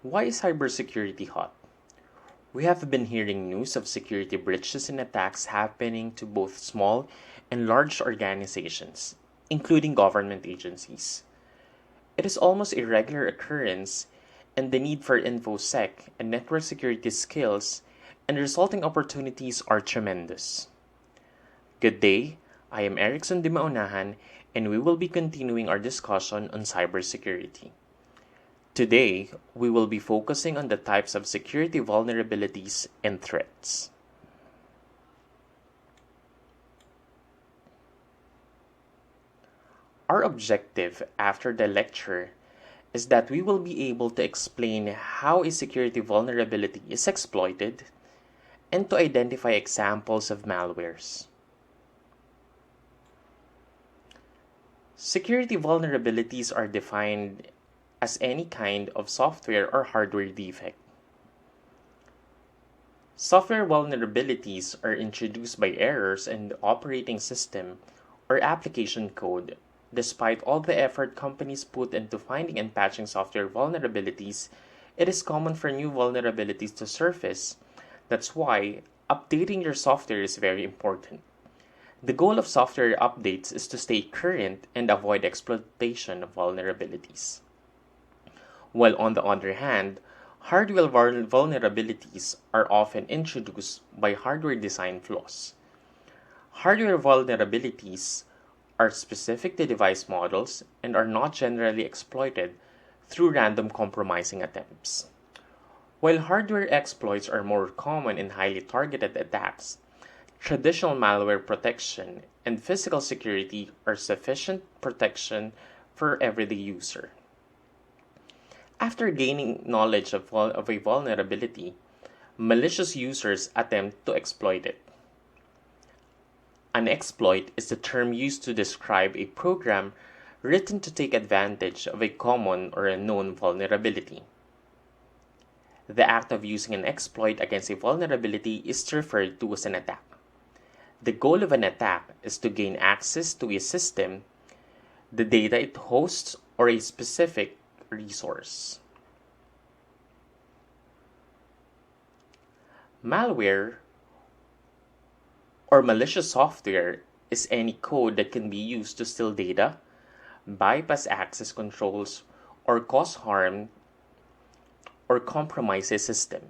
Why is cybersecurity hot? We have been hearing news of security breaches and attacks happening to both small and large organizations, including government agencies. It is almost a regular occurrence, and the need for InfoSec and network security skills and resulting opportunities are tremendous. Good day, I am Erickson de Maunahan, and we will be continuing our discussion on cybersecurity. Today, we will be focusing on the types of security vulnerabilities and threats. Our objective after the lecture is that we will be able to explain how a security vulnerability is exploited and to identify examples of malwares. Security vulnerabilities are defined as any kind of software or hardware defect. Software vulnerabilities are introduced by errors in the operating system or application code. Despite all the effort companies put into finding and patching software vulnerabilities, it is common for new vulnerabilities to surface. That's why updating your software is very important. The goal of software updates is to stay current and avoid exploitation of vulnerabilities. While on the other hand, hardware vulnerabilities are often introduced by hardware design flaws. Hardware vulnerabilities are specific to device models and are not generally exploited through random compromising attempts. While hardware exploits are more common in highly targeted attacks, traditional malware protection and physical security are sufficient protection for everyday user. After gaining knowledge of a vulnerability, malicious users attempt to exploit it. An exploit is the term used to describe a program written to take advantage of a common or a known vulnerability. The act of using an exploit against a vulnerability is referred to as an attack. The goal of an attack is to gain access to a system, the data it hosts, or a specific resource. Malware or malicious software is any code that can be used to steal data, bypass access controls, or cause harm or compromise a system.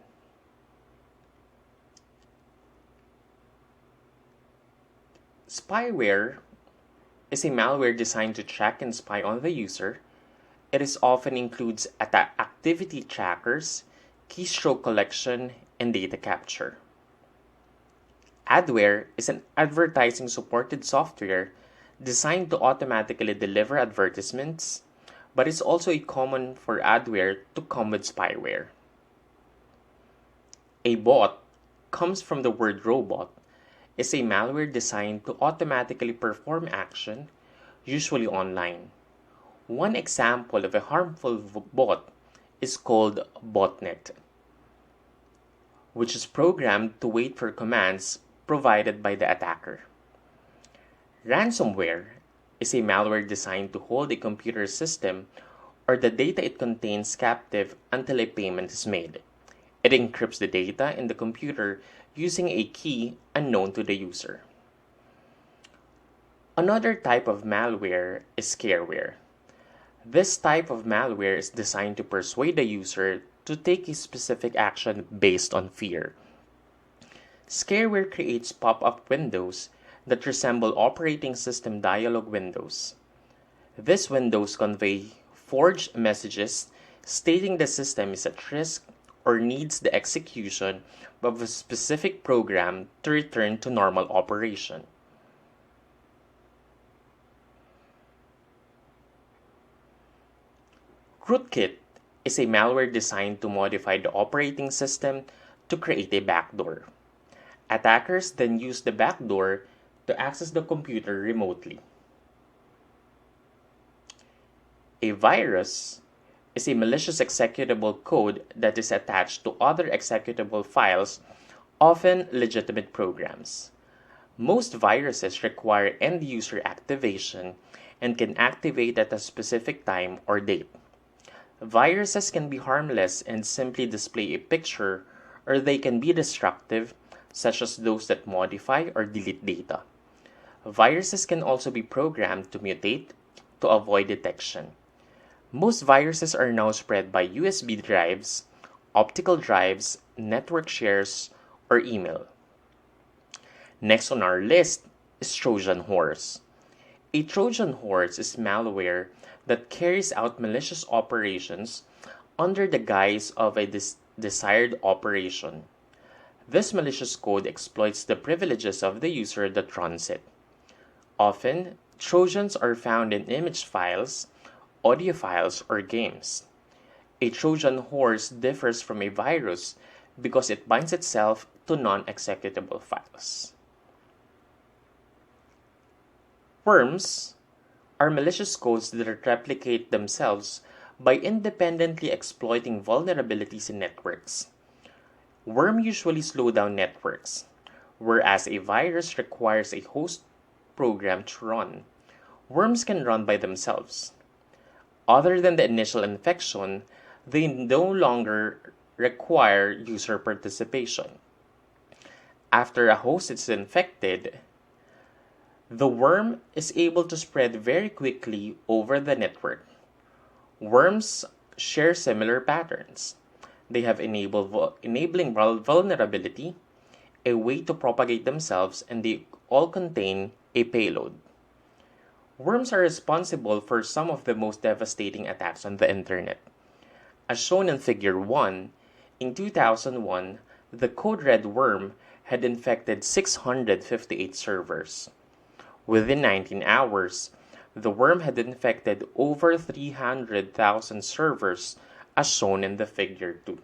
Spyware is a malware designed to track and spy on the user. It often includes activity trackers, keystroke collection, and data capture. Adware is an advertising supported software designed to automatically deliver advertisements, but it's also common for adware to come with spyware. A bot comes from the word robot, is a malware designed to automatically perform action, usually online. One example of a harmful bot is called botnet, which is programmed to wait for commands provided by the attacker. Ransomware is a malware designed to hold a computer system or the data it contains captive until a payment is made. It encrypts the data in the computer using a key unknown to the user. Another type of malware is scareware. This type of malware is designed to persuade the user to take a specific action based on fear. Scareware creates pop-up windows that resemble operating system dialog windows. These windows convey forged messages stating the system is at risk or needs the execution of a specific program to return to normal operation. Rootkit is a malware designed to modify the operating system to create a backdoor. Attackers then use the backdoor to access the computer remotely. A virus is a malicious executable code that is attached to other executable files, often legitimate programs. Most viruses require end-user activation and can activate at a specific time or date. Viruses can be harmless and simply display a picture, or they can be destructive, such as those that modify or delete data. Viruses can also be programmed to mutate to avoid detection. Most viruses are now spread by USB drives, optical drives, network shares, or email. Next on our list is Trojan horse. A Trojan horse is malware that carries out malicious operations under the guise of a desired operation. This malicious code exploits the privileges of the user that runs it. Often, Trojans are found in image files, audio files, or games. A Trojan horse differs from a virus because it binds itself to non-executable files. Worms are malicious codes that replicate themselves by independently exploiting vulnerabilities in networks. Worms usually slow down networks, whereas a virus requires a host program to run. Worms can run by themselves. Other than the initial infection, they no longer require user participation. After a host is infected, the worm is able to spread very quickly over the network. Worms share similar patterns. They have enabling vulnerability, a way to propagate themselves, and they all contain a payload. Worms are responsible for some of the most devastating attacks on the internet. As shown in Figure 1, in 2001, the Code Red worm had infected 658 servers. Within 19 hours, the worm had infected over 300,000 servers, as shown in the Figure 2.